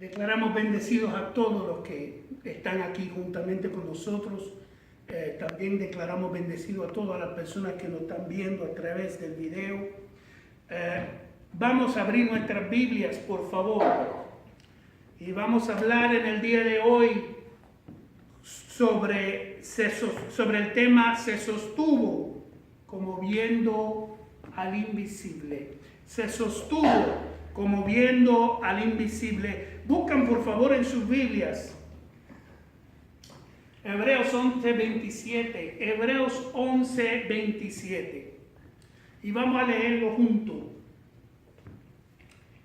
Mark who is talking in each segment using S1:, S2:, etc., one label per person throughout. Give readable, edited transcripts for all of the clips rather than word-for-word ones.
S1: Declaramos bendecidos a todos los que están aquí juntamente con nosotros. También declaramos bendecidos a todas las personas que nos están viendo a través del video. Vamos a abrir nuestras Biblias, por favor. Y vamos a hablar en el día de hoy sobre el tema "Se sostuvo como viendo al invisible". Se sostuvo como viendo al invisible. Buscan por favor en sus Biblias Hebreos 11:27. Hebreos 11:27. Y vamos a leerlo juntos.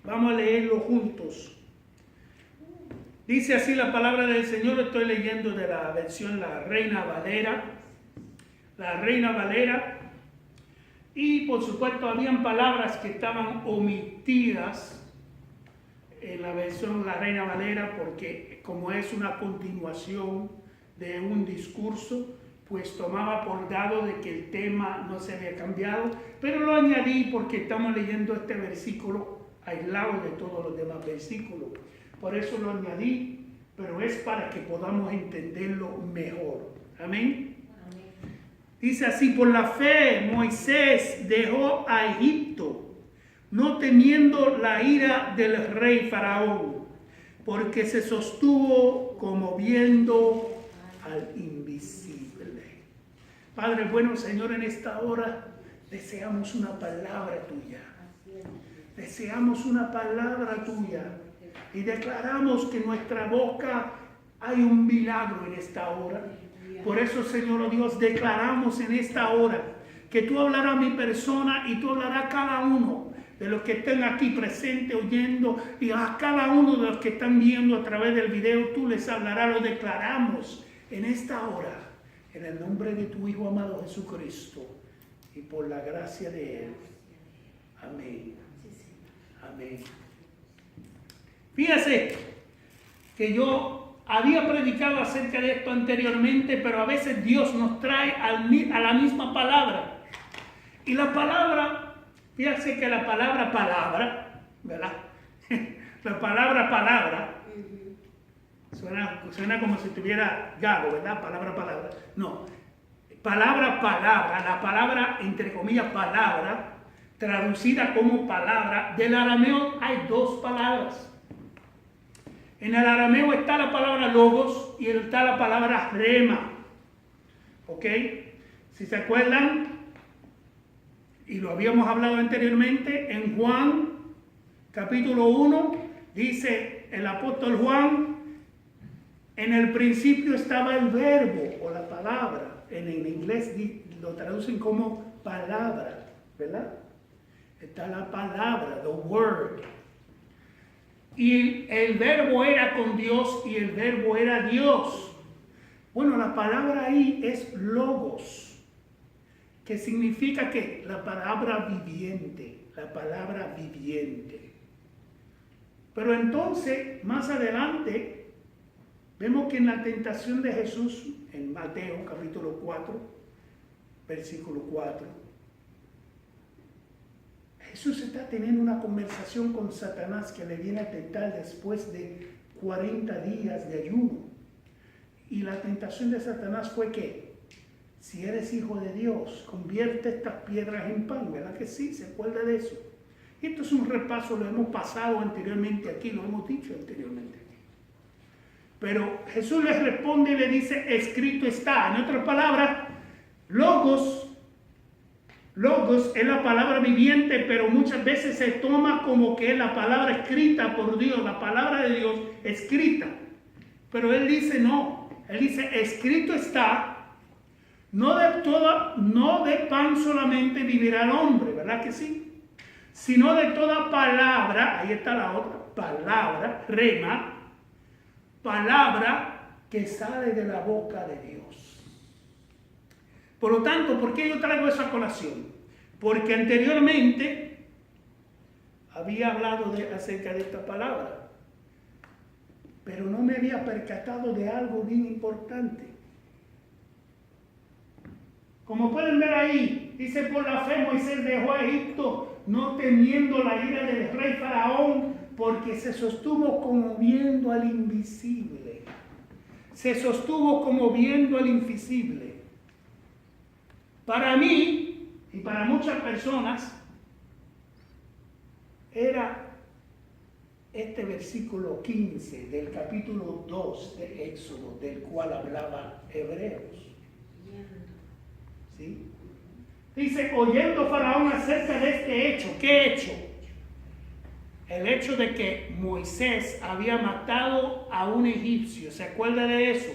S1: Vamos a leerlo juntos. Dice así la palabra del Señor. Estoy leyendo de la versión La Reina Valera. La Reina Valera. Y por supuesto habían palabras que estaban omitidas en la versión La Reina Valera, porque como es una continuación de un discurso, pues tomaba por dado de que el tema no se había cambiado, pero lo añadí porque estamos leyendo este versículo aislado de todos los demás versículos. Por eso lo añadí, pero es para que podamos entenderlo mejor. Amén. Dice así: por la fe Moisés dejó a Egipto, no temiendo la ira del rey Faraón, porque se sostuvo como viendo al invisible. Padre bueno, Señor, en esta hora deseamos una palabra tuya. Deseamos una palabra tuya. Y declaramos que en nuestra boca hay un milagro en esta hora. Por eso, Señor, oh Dios, declaramos en esta hora que tú hablarás a mi persona y tú hablarás a cada uno de los que estén aquí presentes oyendo, y a cada uno de los que están viendo a través del video, tú les hablarás. Lo declaramos en esta hora, en el nombre de tu Hijo amado Jesucristo y por la gracia de Él. Amén. Amén. Fíjese que yo había predicado acerca de esto anteriormente, pero a veces Dios nos trae a la misma palabra. Y la palabra, fíjese que la palabra palabra, ¿verdad? La palabra palabra, suena como si tuviera galo, ¿verdad? Palabra. No, palabra, la palabra, entre comillas, palabra, traducida como palabra, del arameo hay dos palabras. En el arameo está la palabra logos y está la palabra rema. ¿Ok? Si se acuerdan, y lo habíamos hablado anteriormente, en Juan capítulo 1, dice el apóstol Juan: en el principio estaba el verbo o la palabra. En inglés lo traducen como palabra, ¿verdad? Está la palabra, the word. Y el verbo era con Dios y el verbo era Dios. Bueno, la palabra ahí es logos, que significa que la palabra viviente, Pero entonces, más adelante, vemos que en la tentación de Jesús, en Mateo capítulo 4, versículo 4, Jesús está teniendo una conversación con Satanás, que le viene a tentar después de 40 días de ayuno. Y la tentación de Satanás fue que, si eres hijo de Dios, convierte estas piedras en pan. ¿Verdad que sí? ¿Se acuerda de eso? Y esto es un repaso, lo hemos pasado anteriormente aquí, lo hemos dicho anteriormente aquí. Pero Jesús les responde y le dice: escrito está. En otras palabras, logos es la palabra viviente, pero muchas veces se toma como que es la palabra escrita por Dios, la palabra de Dios escrita. Pero Él dice no. Él dice: escrito está, no de pan solamente vivirá el hombre, ¿verdad que sí? Sino de toda palabra, ahí está la otra palabra, rema, palabra que sale de la boca de Dios. Por lo tanto, ¿por qué yo traigo esa colación? Porque anteriormente había hablado acerca de esta palabra, pero no me había percatado de algo bien importante. Como pueden ver ahí, dice: por la fe Moisés dejó a Egipto, no temiendo la ira del rey Faraón, porque se sostuvo como viendo al invisible. Se sostuvo como viendo al invisible. Para mí y para muchas personas era este versículo 15 del capítulo 2 de Éxodo, del cual hablaba Hebreos. ¿Sí? Dice, oyendo Faraón acerca de este hecho. ¿Qué hecho? El hecho de que Moisés había matado a un egipcio. ¿Se acuerda de eso?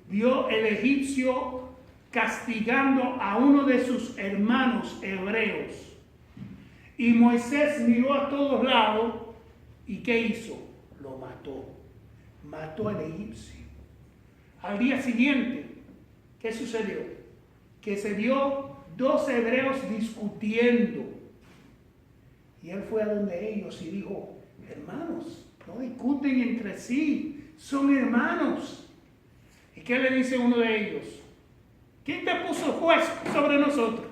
S1: Vio el egipcio castigando a uno de sus hermanos hebreos. Y Moisés miró a todos lados. ¿Y qué hizo? Lo mató. Mató al egipcio. Al día siguiente, ¿qué sucedió? Que se vio dos hebreos discutiendo. Y él fue a donde ellos y dijo, hermanos, no discuten entre sí, son hermanos. ¿Y qué le dice uno de ellos? ¿Quién te puso juez sobre nosotros?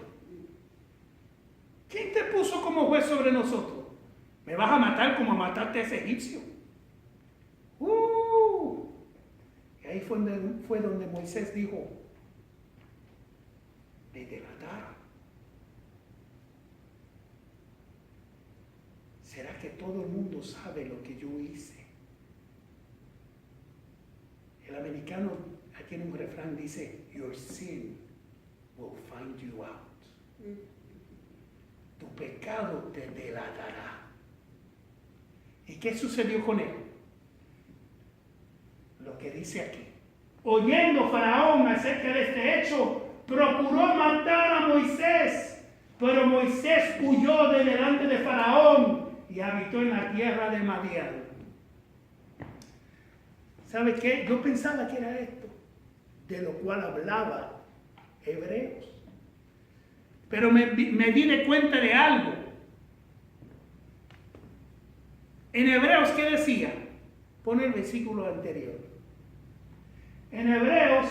S1: ¿Quién te puso como juez sobre nosotros? ¿Me vas a matar como mataste a ese egipcio? Y ahí fue donde Moisés dijo, me delataron. ¿Será que todo el mundo sabe lo que yo hice? El americano aquí en un refrán dice, your sin will find you out. Tu pecado te delatará. ¿Y qué sucedió con él? Lo que dice aquí. Oyendo Faraón acerca de este hecho, procuró matar a Moisés, pero Moisés huyó de delante de Faraón y habitó en la tierra de Madián. ¿Sabe qué? Yo pensaba que era esto, de lo cual hablaba Hebreos. Pero me di de cuenta de algo. En Hebreos, ¿qué decía? Pon el versículo anterior. En Hebreos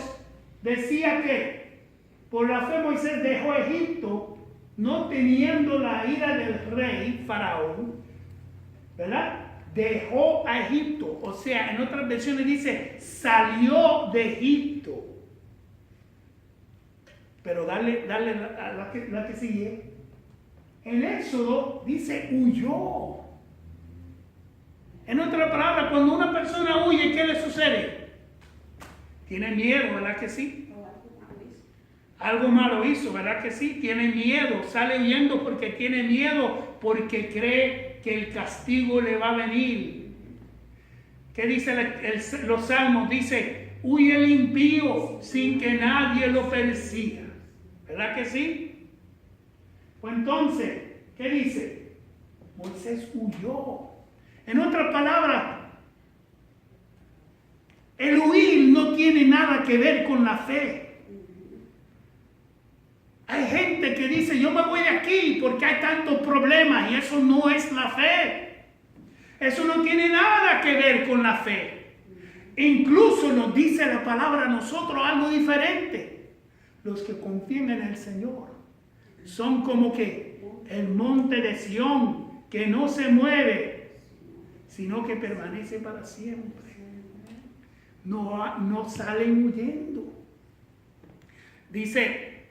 S1: decía que por la fe Moisés dejó Egipto, no teniendo la ira del rey Faraón, ¿verdad? Dejó a Egipto, o sea, en otras versiones dice, salió de Egipto. Pero dale a la que sigue. En Éxodo dice, huyó. En otra palabra, cuando una persona huye, ¿qué le sucede? Tiene miedo, ¿verdad que sí? Algo malo hizo, ¿verdad que sí? Tiene miedo, sale huyendo porque tiene miedo, porque cree que el castigo le va a venir. ¿Qué dice los salmos? Dice, huye el impío sin que nadie lo persiga. ¿Verdad que sí? Pues entonces, ¿qué dice? Moisés huyó. En otras palabras, el huir no tiene nada que ver con la fe. Hay gente que dice, yo me voy de aquí porque hay tantos problemas, y eso no es la fe. Eso no tiene nada que ver con la fe. Incluso nos dice la palabra a nosotros algo diferente. Los que confían en el Señor son como que el monte de Sión, que no se mueve, sino que permanece para siempre. No salen huyendo. Dice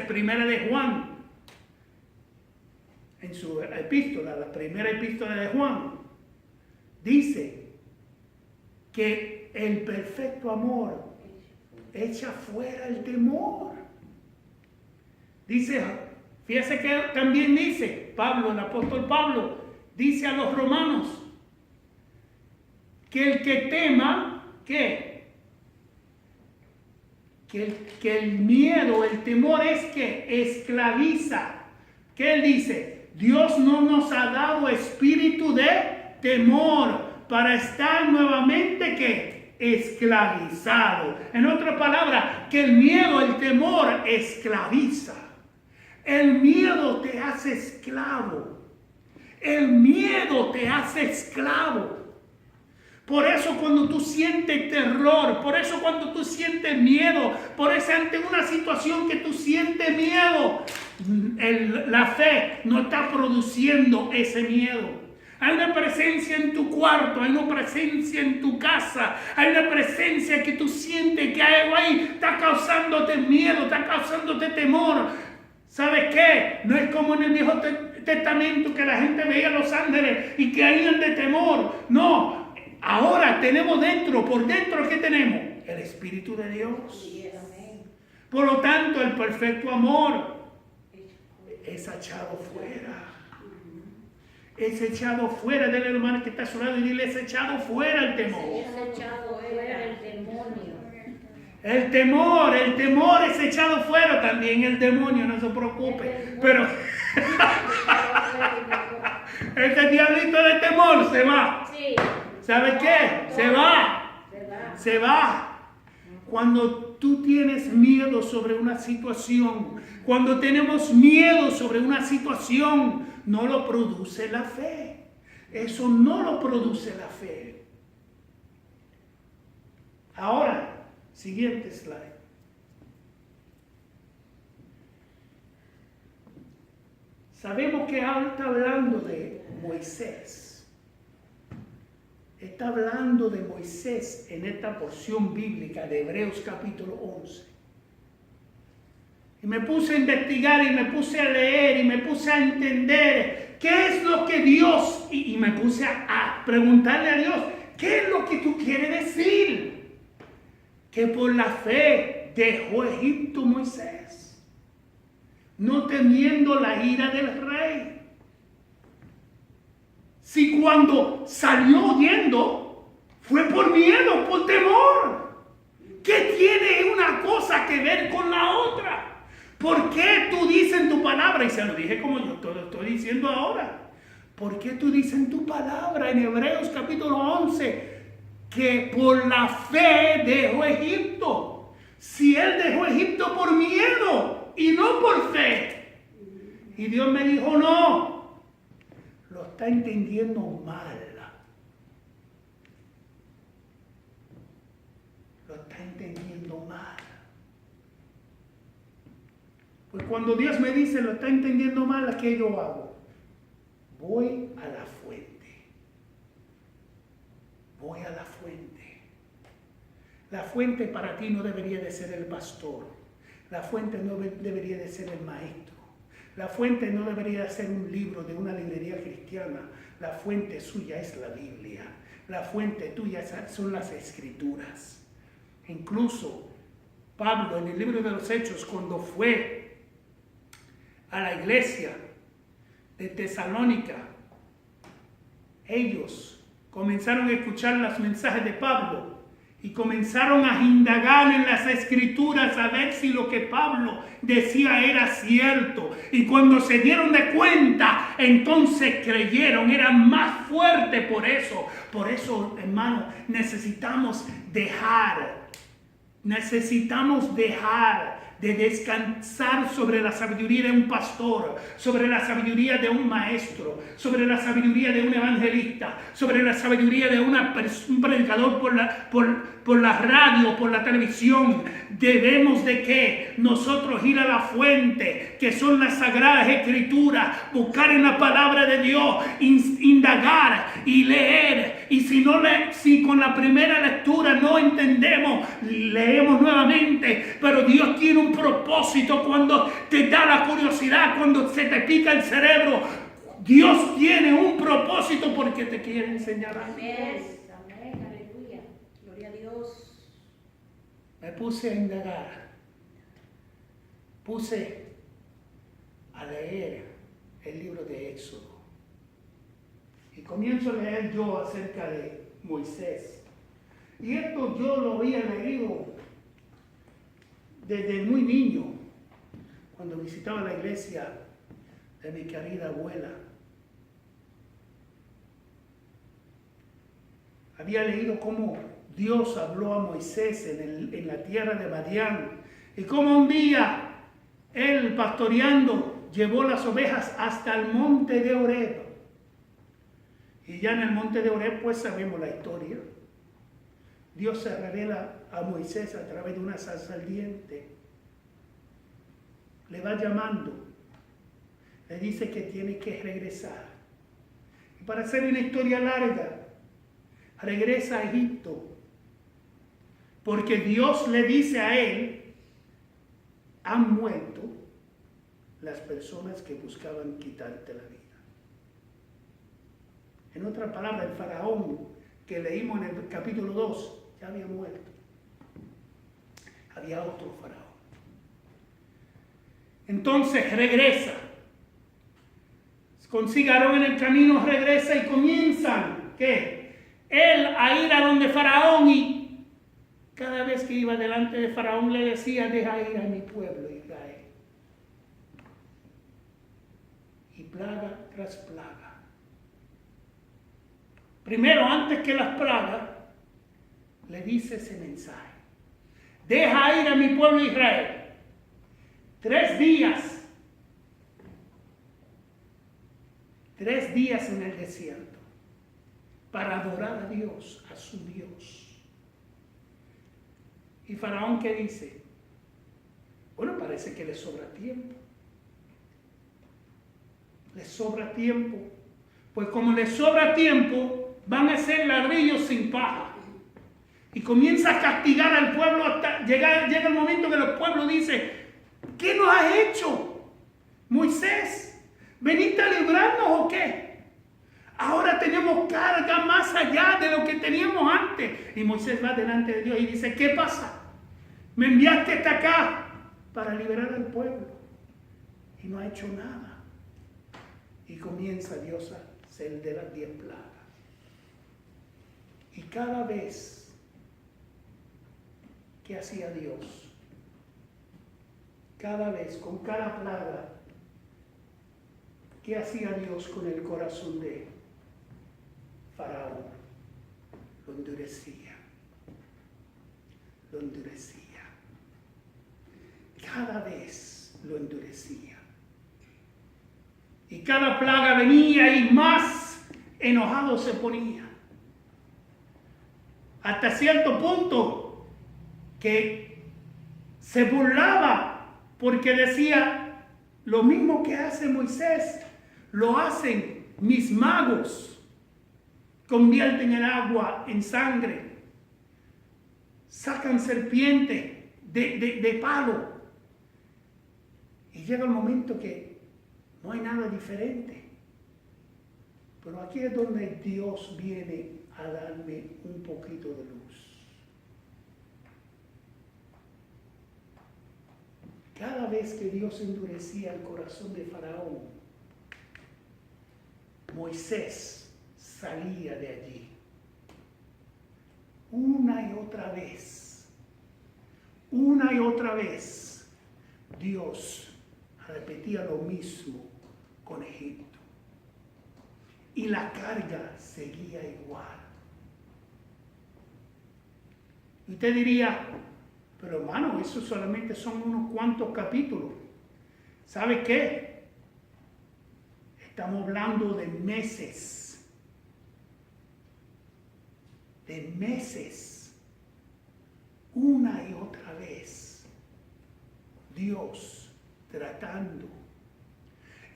S1: Primera de Juan, en su epístola, la primera epístola de Juan, dice que el perfecto amor echa fuera el temor. Dice, fíjese que también dice Pablo, el apóstol Pablo, dice a los romanos, que el que tema, ¿qué? Que el miedo, el temor es que esclaviza. ¿Qué él dice? Dios no nos ha dado espíritu de temor para estar nuevamente, ¿qué? Esclavizado. En otra palabra, que el miedo, el temor esclaviza. El miedo te hace esclavo. El miedo te hace esclavo. Por eso cuando tú sientes terror, por eso cuando tú sientes miedo, por eso ante una situación que tú sientes miedo, la fe no está produciendo ese miedo. Hay una presencia en tu cuarto, hay una presencia en tu casa, hay una presencia que tú sientes que hay algo ahí, está causándote miedo, está causándote temor. ¿Sabes qué? No es como en el Viejo Testamento que la gente veía los ángeles y que caían de temor. No, ahora tenemos dentro, por dentro, ¿qué tenemos? El Espíritu de Dios. Por lo tanto, el perfecto amor es echado fuera. Es echado fuera del hermano que está a su lado y dile, es echado fuera el temor.
S2: Es echado fuera el demonio.
S1: El temor es echado fuera también, el demonio, no se preocupe. Pero este diablito de temor se va.
S2: Sí.
S1: ¿Sabe qué? Se va. Se va. Cuando tú tienes miedo sobre una situación, cuando tenemos miedo sobre una situación, no lo produce la fe. Eso no lo produce la fe. Ahora, siguiente slide. Sabemos que está hablando de Moisés. Está hablando de Moisés en esta porción bíblica de Hebreos capítulo 11. Y me puse a investigar y me puse a leer y me puse a entender qué es lo que Dios, y me puse a preguntarle a Dios, ¿qué es lo que tú quieres decir? Que por la fe dejó Egipto Moisés, no temiendo la ira del rey. Si cuando salió huyendo fue por miedo, por temor. ¿Qué tiene una cosa que ver con la otra? ¿Por qué tú dices en tu palabra? Y se lo dije como yo te lo estoy diciendo ahora. ¿Por qué tú dices en tu palabra en Hebreos capítulo 11 que por la fe dejó Egipto? Si él dejó Egipto por miedo y no por fe. Y Dios me dijo no. Lo está entendiendo mal. Lo está entendiendo mal. Pues cuando Dios me dice lo está entendiendo mal, ¿qué yo hago? Voy a la fuente. Voy a la fuente. La fuente para ti no debería de ser el pastor. La fuente no debería de ser el maestro. La fuente no debería ser un libro de una librería cristiana. La fuente suya es la Biblia. La fuente tuya son las Escrituras. Incluso Pablo en el libro de los Hechos, cuando fue a la iglesia de Tesalónica, ellos comenzaron a escuchar los mensajes de Pablo y comenzaron a indagar en las Escrituras a ver si lo que Pablo decía era cierto. Y cuando se dieron de cuenta, entonces creyeron, eran más fuertes por eso. Por eso, hermano, necesitamos dejar de descansar sobre la sabiduría de un pastor, sobre la sabiduría de un maestro, sobre la sabiduría de un evangelista, sobre la sabiduría de un predicador por la radio, por la televisión. Debemos de que nosotros ir a la fuente, que son las sagradas escrituras, buscar en la palabra de Dios, indagar y leer. Y si con la primera lectura no entendemos, leemos nuevamente. Pero Dios tiene un propósito cuando te da la curiosidad, cuando se te pica el cerebro. Dios tiene un propósito porque te quiere enseñar algo.
S2: Amén, aleluya, gloria a Dios.
S1: Me puse a indagar, puse a leer el libro de Éxodo y comienzo a leer yo acerca de Moisés. Y esto yo lo había leído desde muy niño, cuando visitaba la iglesia de mi querida abuela. Había leído cómo Dios habló a Moisés en la tierra de Madián y cómo un día él, pastoreando, llevó las ovejas hasta el monte de Horeb. Y ya en el monte de Horeb pues sabemos la historia. Dios se revela a Moisés a través de una zarza ardiente. Le va llamando. Le dice que tiene que regresar. Y para hacer una historia larga, regresa a Egipto. Porque Dios le dice a él, han muerto las personas que buscaban quitarte la vida. En otras palabras, el faraón que leímos en el capítulo 2 ya había muerto. Había otro faraón. Entonces regresa. Consigue a Aarón en el camino, regresa y comienzan, ¿qué? Él a ir a donde Faraón, y cada vez que iba delante de Faraón le decía, deja ir a mi pueblo Israel. Y plaga tras plaga. Primero, antes que las plagas, le dice ese mensaje. Deja ir a mi pueblo Israel. 3 días. 3 días en el desierto para adorar a Dios, a su Dios. ¿Y Faraón qué dice? Bueno, parece que le sobra tiempo. Le sobra tiempo. Pues como le sobra tiempo, van a hacer ladrillos sin paja. Y comienza a castigar al pueblo hasta llega el momento que el pueblo dice, ¿qué nos has hecho, Moisés? ¿Veniste a librarnos o qué? Ahora tenemos carga más allá de lo que teníamos antes. Y Moisés va delante de Dios y dice, ¿qué pasa? Me enviaste hasta acá para liberar al pueblo. Y no ha hecho nada. Y comienza Dios a hacer de las 10 plagas. Y cada vez que hacía Dios, cada vez, con cada plaga, ¿qué hacía Dios con el corazón de Faraón? Lo endurecía. Lo endurecía. Cada vez lo endurecía. Y cada plaga venía y más enojado se ponía. Hasta cierto punto que se burlaba porque decía, lo mismo que hace Moisés, lo hacen mis magos. Convierten el agua en sangre. Sacan serpiente de palo. Y llega el momento que no hay nada diferente. Pero aquí es donde Dios viene a darme un poquito de luz. Cada vez que Dios endurecía el corazón de Faraón, Moisés salía de allí. Una y otra vez. Una y otra vez. Dios repetía lo mismo con Egipto. Y la carga seguía igual. Y usted diría, pero hermano, eso solamente son unos cuantos capítulos. ¿Sabe qué? Estamos hablando de meses. De meses. Una y otra vez. Dios tratando.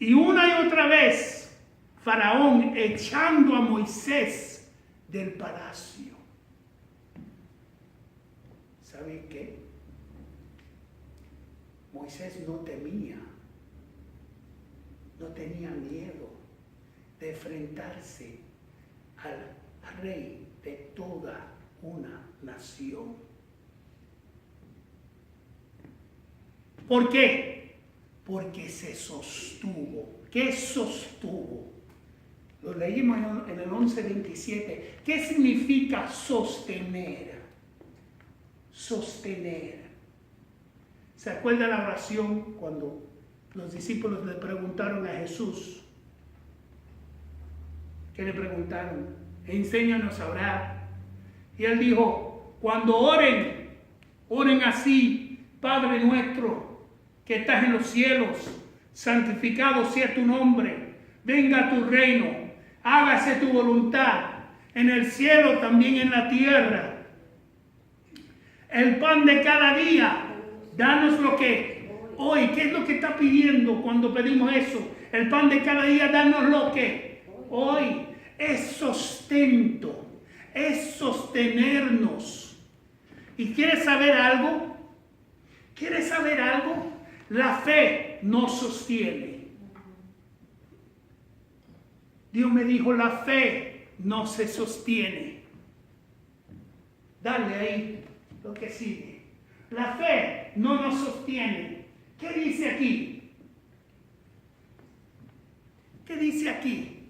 S1: Y una y otra vez Faraón echando a Moisés del palacio. ¿Sabe qué? Moisés no temía, no tenía miedo de enfrentarse al rey de toda una nación. ¿Por qué? Porque se sostuvo. ¿Qué sostuvo? Lo leímos en el 11:27. ¿Qué significa sostener? Sostener. ¿Se acuerda la oración cuando los discípulos le preguntaron a Jesús? ¿Qué le preguntaron? Enséñanos a orar. Y él dijo, cuando oren, oren así, Padre nuestro, que estás en los cielos, santificado sea tu nombre, venga tu reino, hágase tu voluntad, en el cielo también en la tierra. El pan de cada día, danos lo que hoy. ¿Qué es lo que está pidiendo cuando pedimos eso? El pan de cada día, danos lo que hoy. es sustento, es sostenernos. ¿Y quieres saber algo? ¿Quieres saber algo? La fe nos sostiene. Dios me dijo, la fe no se sostiene. Dale ahí lo que sigue. La fe no nos sostiene. ¿Qué dice aquí? ¿Qué dice aquí?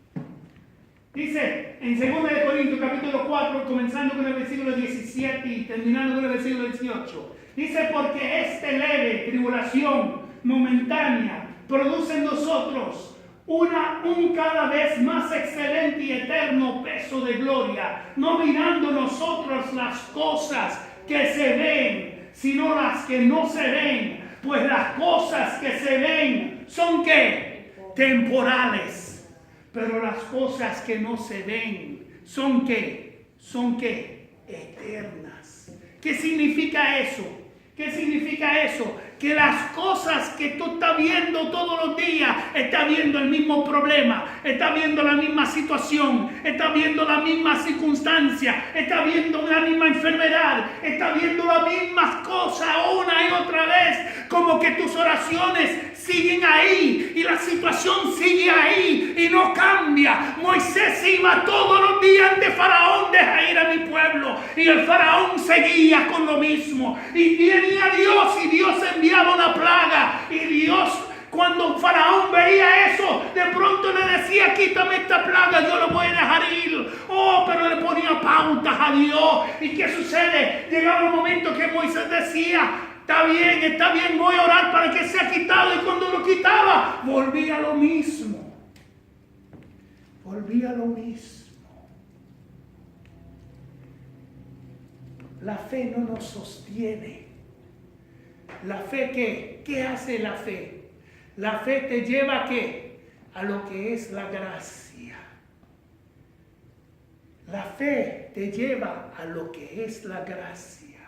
S1: Dice en 2 Corintios capítulo 4, comenzando con el versículo 17 y terminando con el versículo 18. Dice, porque esta leve tribulación momentánea produce en nosotros un cada vez más excelente y eterno peso de gloria, no mirando nosotros las cosas que se ven, sino las que no se ven, pues las cosas que se ven son ¿qué? Temporales, pero las cosas que no se ven son ¿qué? Son ¿qué? Eternas. ¿Qué significa eso? ¿Qué significa eso? Que las cosas que tú estás viendo todos los días, estás viendo el mismo problema, estás viendo la misma situación, estás viendo la misma circunstancia, estás viendo la misma enfermedad, estás viendo las mismas cosas una y otra vez, como que tus oraciones siguen ahí y la situación sigue ahí y no cambia. Moisés iba todos los días ante Faraón, deja ir a mi pueblo, y el Faraón seguía con lo mismo, y venía Dios y Dios enviaba una plaga, y Dios, cuando Faraón veía eso, de pronto le decía, quítame esta plaga, yo lo voy a dejar ir. Oh, pero le ponía pautas a Dios. ¿Y qué sucede? Llegaba un momento que Moisés decía, está bien, voy a orar para que sea quitado. Y cuando lo quitaba, volvía a lo mismo. Volvía a lo mismo. La fe no nos sostiene. La fe, ¿qué hace la fe? La fe te lleva ¿a qué? A lo que es la gracia. La fe te lleva a lo que es la gracia.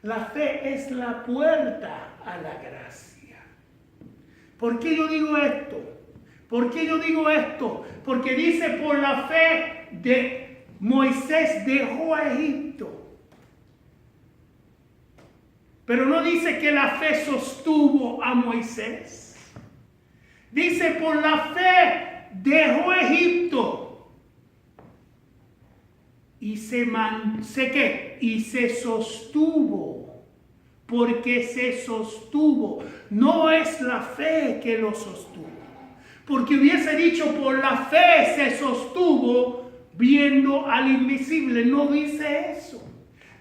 S1: La fe es la puerta a la gracia. ¿Por qué yo digo esto? ¿Por qué yo digo esto? Porque dice, por la fe de Moisés dejó a Egipto. Pero no dice que la fe sostuvo a Moisés. Dice, por la fe dejó Egipto y se sostuvo, porque se sostuvo. No es la fe que lo sostuvo, porque hubiese dicho, por la fe se sostuvo viendo al invisible. No dice eso.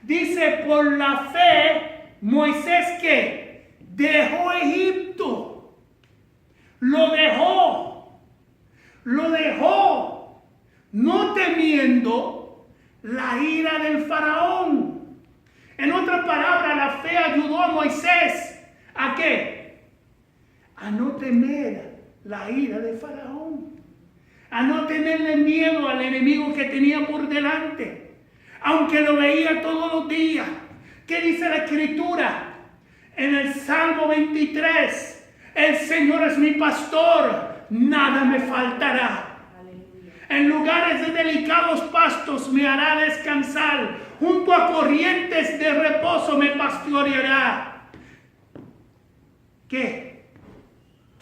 S1: Dice, por la fe Moisés ¿qué? Dejó Egipto. Lo dejó, no temiendo la ira del faraón. En otras palabras, la fe ayudó a Moisés ¿a qué? A no temer la ira del faraón, a no tenerle miedo al enemigo que tenía por delante, aunque lo veía todos los días. ¿Qué dice la Escritura? En el Salmo 23, el Señor es mi pastor, nada me faltará. Aleluya. En lugares de delicados pastos me hará descansar, junto a corrientes de reposo me pastoreará. ¿Qué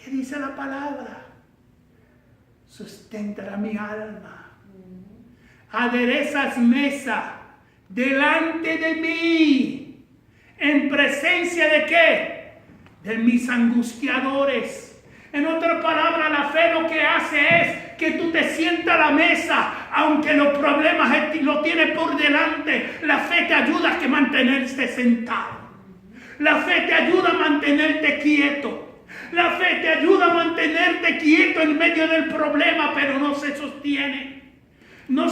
S1: dice la palabra? Sustentará mi alma. Aderezas mesa delante de mí, en presencia de ¿qué? De mis angustiadores. En otra palabra, la fe lo que hace es que tú te sientas a la mesa, aunque los problemas lo tienes por delante. La fe te ayuda a mantenerte sentado. La fe te ayuda a mantenerte quieto. La fe te ayuda a mantenerte quieto en medio del problema, pero no se sostiene. No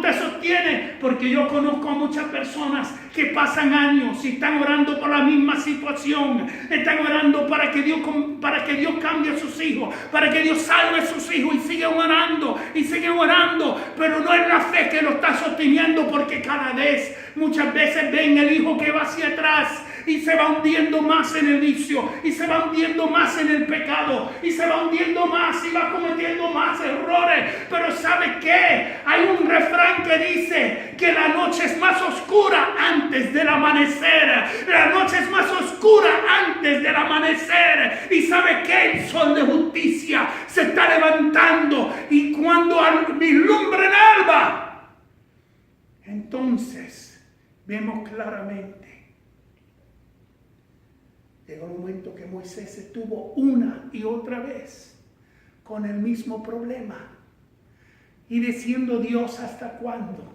S1: te sostiene, porque yo conozco a muchas personas que pasan años y están orando por la misma situación. Están orando para que Dios cambie a sus hijos, para que Dios salve a sus hijos, y siguen orando, pero no es la fe que lo está sosteniendo, porque muchas veces ven el hijo que va hacia atrás, y se va hundiendo más en el vicio y se va hundiendo más en el pecado y se va hundiendo más y va cometiendo más errores. Pero ¿sabe qué? Hay un refrán que dice que la noche es más oscura antes del amanecer. La noche es más oscura antes del amanecer. Y ¿sabe qué? El sol de justicia se está levantando, y cuando vislumbra el alba, entonces vemos claramente. Llegó un momento que Moisés estuvo una y otra vez con el mismo problema y diciendo: Dios, ¿hasta cuándo?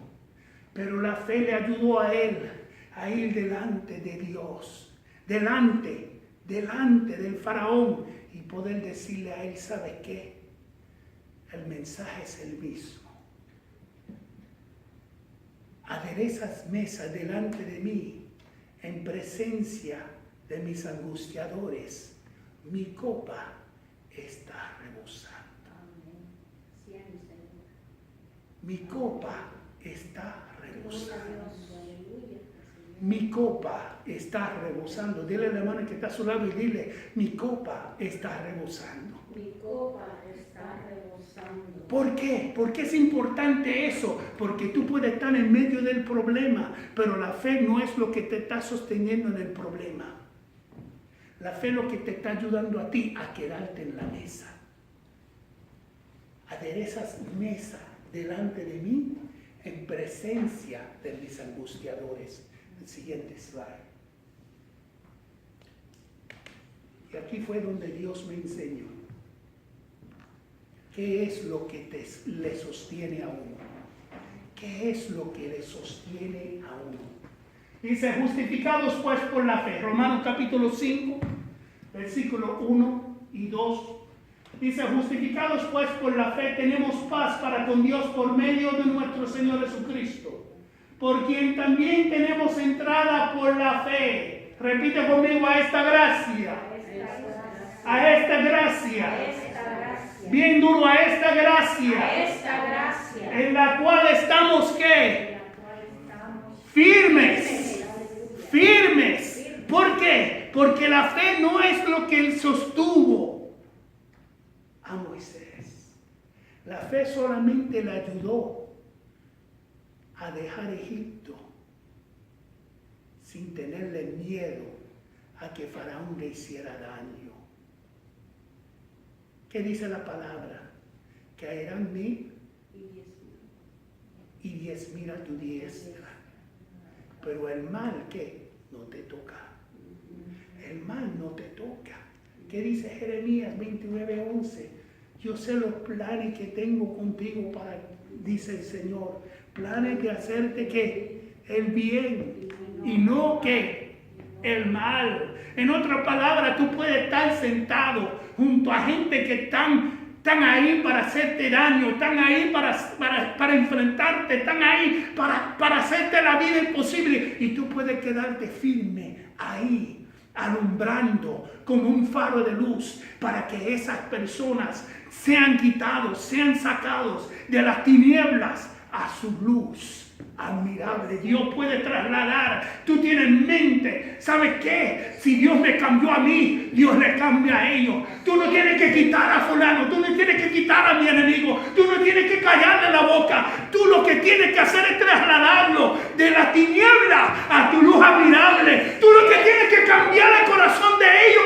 S1: Pero la fe le ayudó a él a ir delante de Dios, delante del faraón, y poder decirle a él: ¿sabe qué? El mensaje es el mismo. Aderezas mesa delante de mí en presencia de mis angustiadores. Mi copa está rebosando. Mi copa está rebosando. Mi copa está rebosando. Dile a la mano que está a su lado y dile: mi copa está rebosando.
S2: Mi copa está rebosando.
S1: ¿Por qué? ¿Por qué es importante eso? Porque tú puedes estar en medio del problema, pero la fe no es lo que te está sosteniendo en el problema. La fe es lo que te está ayudando a ti a quedarte en la mesa. Aderezas mesa delante de mí en presencia de mis angustiadores. El siguiente slide. Y aquí fue donde Dios me enseñó qué es lo que le sostiene a uno. ¿Qué es lo que le sostiene a uno? Dice: justificados pues por la fe. Romanos capítulo 5, versículo 1 y 2. Dice: justificados pues por la fe tenemos paz para con Dios por medio de nuestro Señor Jesucristo, por quien también tenemos entrada por la fe. Repite conmigo: a esta gracia. A esta gracia. Bien duro: a esta gracia.
S2: A esta gracia.
S1: En la cual estamos ¿qué? Firmes. Firmes. ¿Por qué? Porque la fe no es lo que él sostuvo a Moisés. La fe solamente le ayudó a dejar Egipto sin tenerle miedo a que Faraón le hiciera daño. ¿Qué dice la palabra? Caerán 1000 y 10,000 a tu diestra, pero el mal, ¿qué? No te toca. El mal no te toca. ¿Qué dice Jeremías 29:11? Yo sé los planes que tengo contigo dice el Señor, planes de hacerte ¿qué? El bien, y no ¿qué? El mal. En otras palabras, tú puedes estar sentado junto a gente que están ahí para hacerte daño, están ahí para enfrentarte, están ahí para hacerte la vida imposible, y tú puedes quedarte firme ahí, alumbrando como un faro de luz, para que esas personas sean quitados, sean sacados de las tinieblas a su luz admirable. Dios puede trasladar. Tú tienes mente. ¿Sabes qué? Si Dios me cambió a mí, Dios le cambia a ellos. Tú no tienes que quitar a fulano. Tú no tienes que quitar a mi enemigo. Tú no tienes que callarle la boca. Tú lo que tienes que hacer es trasladarlo de la tiniebla a tu luz admirable. Tú lo que tienes que cambiar el corazón de ellos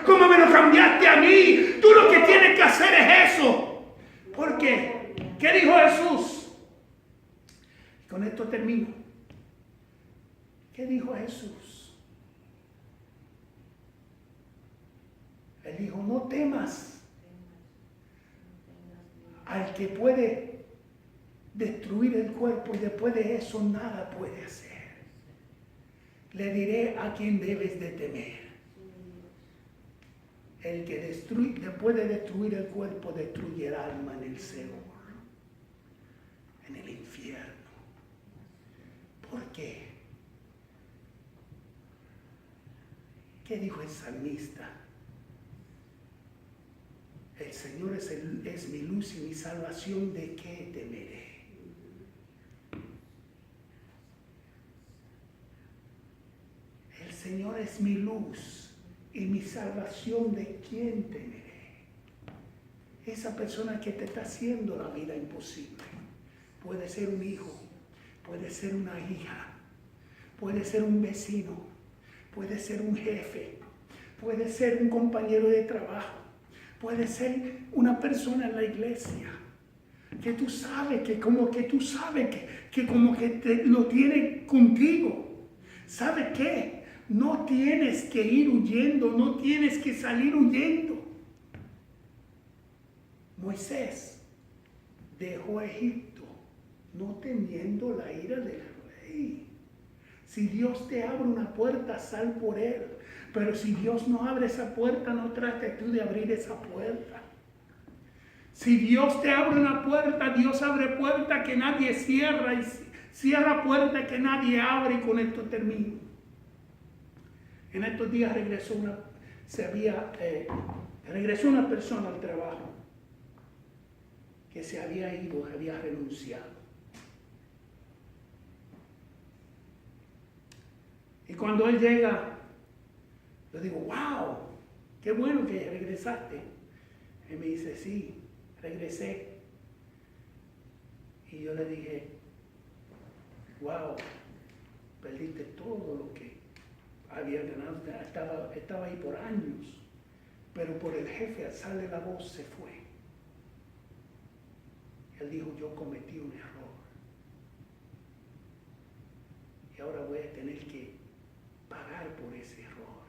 S1: como me lo cambiaste a mí. Tú lo que tienes que hacer es eso. ¿Por qué? ¿Qué dijo Jesús? Con esto termino. ¿Qué dijo Jesús? Él dijo: no temas al que puede destruir el cuerpo y después de eso nada puede hacer. Le diré a quién debes de temer. El que después de destruir el cuerpo destruye el alma en el Seol, en el infierno. ¿Por qué? ¿Qué dijo el salmista? El Señor es mi luz y mi salvación, ¿de qué temeré? El Señor es mi luz y mi salvación, ¿de quién temeré? Esa persona que te está haciendo la vida imposible. Puede ser un hijo, puede ser una hija, puede ser un vecino, puede ser un jefe, puede ser un compañero de trabajo, puede ser una persona en la iglesia que tú sabes que como que tú sabes que como que lo tiene contigo. ¿Sabe qué? No tienes que ir huyendo, no tienes que salir huyendo. Moisés dejó Egipto no temiendo la ira del rey. Si Dios te abre una puerta, sal por él. Pero si Dios no abre esa puerta, no trates tú de abrir esa puerta. Si Dios te abre una puerta, Dios abre puerta que nadie cierra y cierra puerta que nadie abre, y con esto termino. En estos días regresó una persona al trabajo que se había ido, había renunciado. Y cuando él llega, yo digo, wow, qué bueno que regresaste. Él me dice, sí, regresé. Y yo le dije, wow, perdiste todo lo que había ganado. Estaba ahí por años, pero por el jefe alzarle la voz se fue. Él dijo, yo cometí un error. Y ahora voy a tener que pagar por ese error.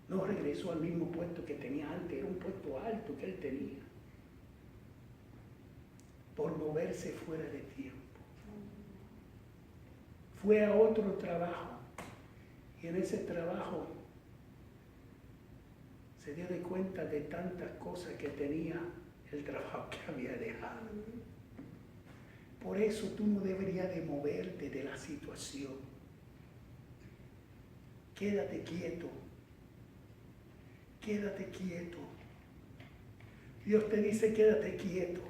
S1: No regresó al mismo puesto que tenía antes, era un puesto alto que él tenía. Por moverse fuera de tiempo. Fue a otro trabajo. Y en ese trabajo se dio de cuenta de tantas cosas que tenía el trabajo que había dejado. Por eso tú no deberías de moverte de la situación. Quédate quieto. Quédate quieto. Dios te dice, quédate quieto.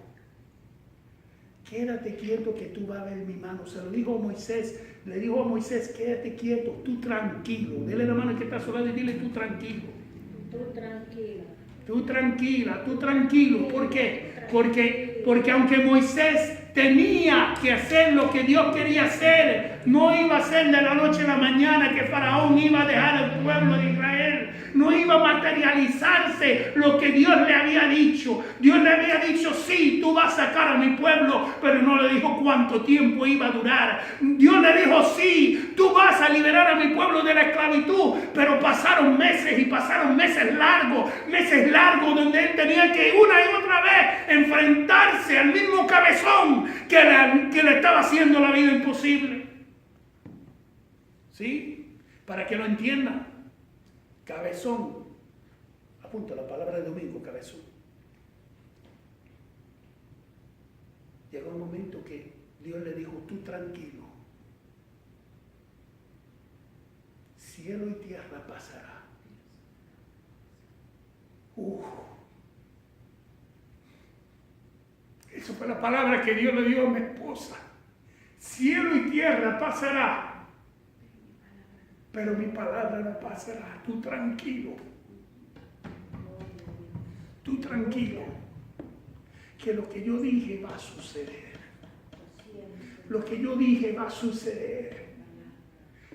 S1: Quédate quieto que tú vas a ver mi mano. Se lo dijo a Moisés. Le dijo a Moisés, quédate quieto, tú tranquilo. Dele la mano que está a su lado y dile, tú tranquilo.
S2: Tú tranquila.
S1: Tú tranquila, tú tranquilo. ¿Por qué? Porque aunque Moisés tenía que hacer lo que Dios quería hacer, no iba a ser de la noche a la mañana que Faraón iba a dejar al pueblo de Israel. No iba a materializarse lo que Dios le había dicho. Dios le había dicho, sí, tú vas a sacar a mi pueblo, pero no le dijo cuánto tiempo iba a durar. Dios le dijo, sí, tú vas a liberar a mi pueblo de la esclavitud, pero pasaron meses y pasaron meses largos donde él tenía que una y otra vez enfrentarse al mismo cabezón que le estaba haciendo la vida imposible. ¿Sí? Para que lo entiendan. Cabezón. Apunta la palabra de domingo, cabezón. Llegó un momento que Dios le dijo, tú tranquilo. Cielo y tierra pasará. Eso fue la palabra que Dios le dio a mi esposa. Cielo y tierra pasará, pero mi palabra no pasará. Tú tranquilo. Tú tranquilo. Que lo que yo dije va a suceder. Lo que yo dije va a suceder.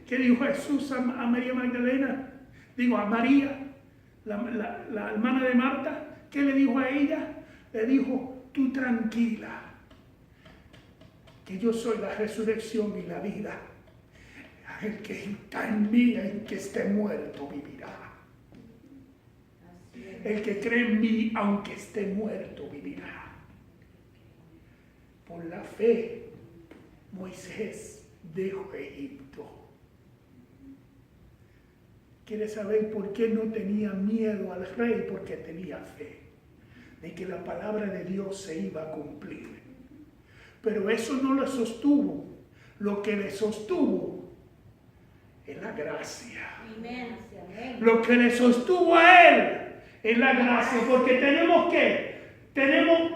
S1: ¿Qué dijo Jesús a María Magdalena? Digo, a María, la hermana de Marta. ¿Qué le dijo a ella? Le dijo, tú tranquila. Que yo soy la resurrección y la vida. El que está en mí, el que esté muerto, vivirá. El que cree en mí, aunque esté muerto, vivirá. Por la fe, Moisés dejó Egipto. ¿Quieres saber por qué no tenía miedo al rey? Porque tenía fe de que la palabra de Dios se iba a cumplir. Pero eso no lo sostuvo. Lo que le sostuvo es la gracia.
S2: Amén.
S1: Lo que le sostuvo a él es la gracia. Porque tenemos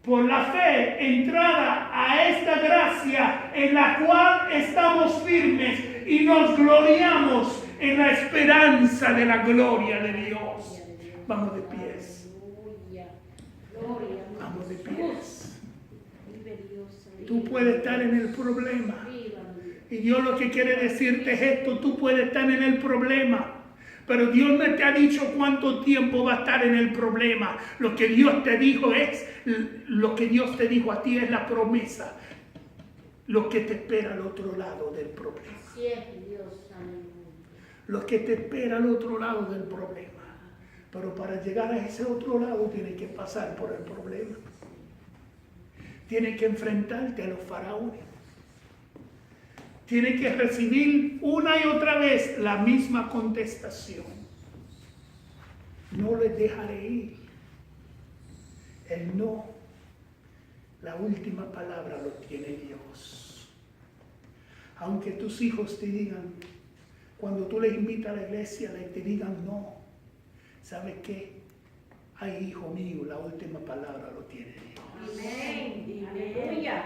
S1: por la fe entrada a esta gracia en la cual estamos firmes y nos gloriamos en la esperanza de la gloria de Dios. Vamos de pies. Vamos de pies. Tú puedes estar en el problema. Y Dios lo que quiere decirte es esto: tú puedes estar en el problema, pero Dios no te ha dicho cuánto tiempo va a estar en el problema. Lo que Dios te dijo a ti es la promesa, lo que te espera al otro lado del problema.
S2: Así es, Dios.
S1: Lo que te espera al otro lado del problema. Pero para llegar a ese otro lado tienes que pasar por el problema. Tienes que enfrentarte a los faraones. Tienes que recibir una y otra vez la misma contestación. No les dejaré ir. El no, la última palabra lo tiene Dios. Aunque tus hijos te digan, cuando tú les invitas a la iglesia, te digan no, ¿sabes qué? Ay, hijo mío, la última palabra lo tiene Dios.
S2: Amén. Aleluya.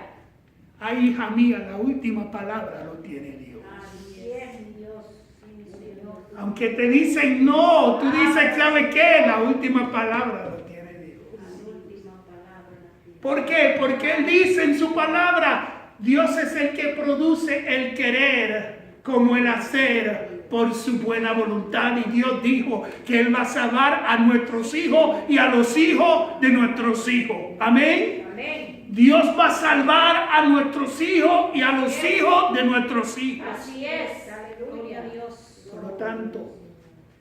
S1: Ay, hija mía, la última palabra lo tiene Dios.
S2: Así es, Dios. Sí, Señor.
S1: Aunque te dicen no, tú dices, ¿sabes qué? La última palabra lo tiene Dios.
S2: La última palabra.
S1: ¿Por qué? Porque Él dice en su palabra, Dios es el que produce el querer como el hacer por su buena voluntad. Y Dios dijo que Él va a salvar a nuestros hijos y a los hijos de nuestros hijos. Amén.
S2: Amén.
S1: Dios va a salvar a nuestros hijos y a los hijos de nuestros hijos.
S2: Así es. Aleluya, Dios.
S1: Por lo tanto,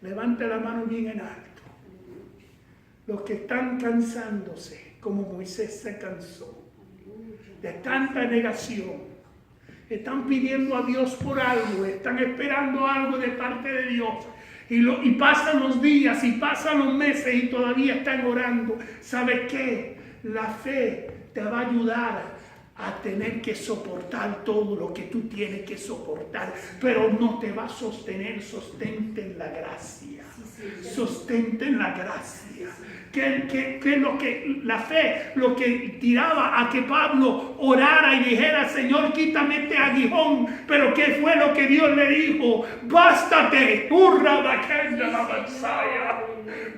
S1: levante la mano bien en alto. Los que están cansándose, como Moisés se cansó, de tanta negación, están pidiendo a Dios por algo, están esperando algo de parte de Dios. Y pasan los días y pasan los meses y todavía están orando. ¿Sabes qué? La fe te va a ayudar a tener que soportar todo lo que tú tienes que soportar, pero no te va a sostener. Sostente en la gracia. Sostente en la gracia. Que lo que la fe, lo que tiraba a que Pablo orara y dijera, Señor, quítame este aguijón. Pero ¿qué fue lo que Dios le dijo? Bástate,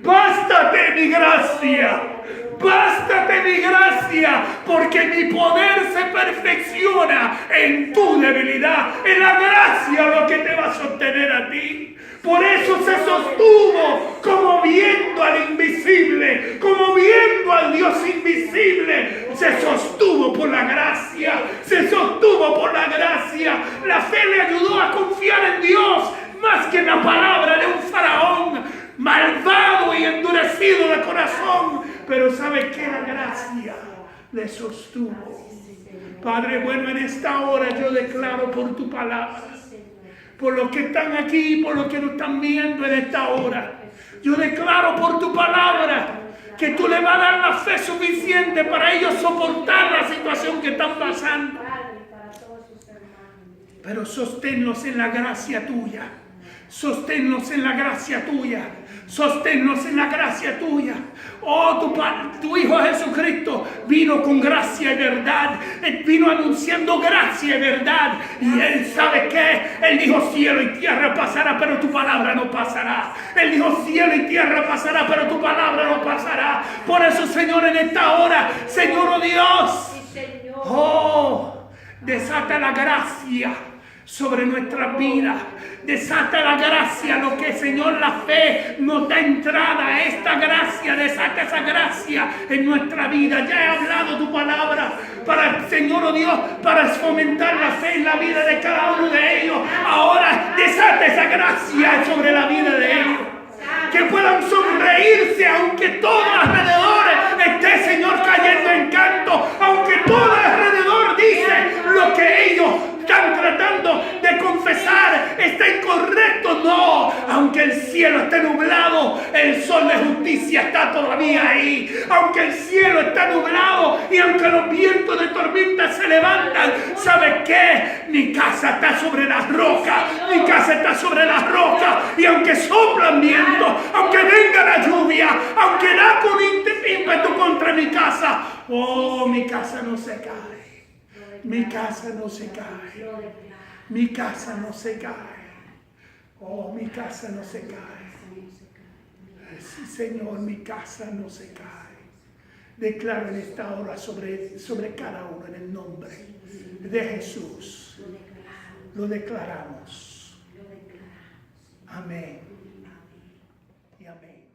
S1: bástate mi gracia. Bástate mi gracia, porque mi poder se perfecciona en tu debilidad. En la gracia lo que te va a sostener a ti. Por eso se sostuvo como viendo al invisible, como viendo al Dios invisible. Se sostuvo por la gracia, se sostuvo por la gracia. La fe le ayudó a confiar en Dios más que en la palabra de un faraón malvado y endurecido de corazón. Pero ¿sabe qué? La gracia le sostuvo. Padre bueno, en esta hora yo declaro por tu palabra, por los que están aquí, por los que nos están viendo en esta hora, yo declaro por tu palabra que tú le vas a dar la fe suficiente para ellos soportar la situación que están pasando. Pero sosténlos en la gracia tuya. Sosténnos en la gracia tuya. Sosténnos en la gracia tuya. Oh, tu Hijo Jesucristo vino con gracia y verdad. Él vino anunciando gracia y verdad. Y Él sabe que Él dijo cielo y tierra pasará, pero tu palabra no pasará. Él dijo cielo y tierra pasará, pero tu palabra no pasará. Por eso, Señor, en esta hora, Señor, oh Dios, oh, desata la gracia sobre nuestras vidas. Desata la gracia, lo que, Señor, la fe nos da entrada a esta gracia. Desata esa gracia en nuestra vida. Ya he hablado tu palabra para, Señor, oh Dios, para fomentar la fe en la vida de cada uno de ellos. Ahora desata esa gracia sobre la vida de ellos. Que puedan sonreírse aunque todo alrededor esté, Señor, cayendo en canto. Aunque todo alrededor dice lo que ellos están tratando de confesar está incorrecto. No, aunque el cielo esté nublado, el sol de justicia está todavía ahí. Aunque el cielo está nublado y aunque los vientos de tormenta se levantan, ¿sabes qué? Mi casa está sobre las rocas. Mi casa está sobre las rocas. Y aunque soplan vientos, aunque venga la lluvia, aunque da con ímpetu contra mi casa, oh, mi casa no se cae. Mi casa no se cae. Mi casa no se cae. Oh, mi casa no se cae. Sí, Señor, mi casa no se cae. Declaro en esta hora sobre cada uno en el nombre de Jesús. Lo declaramos. Amén. Y amén.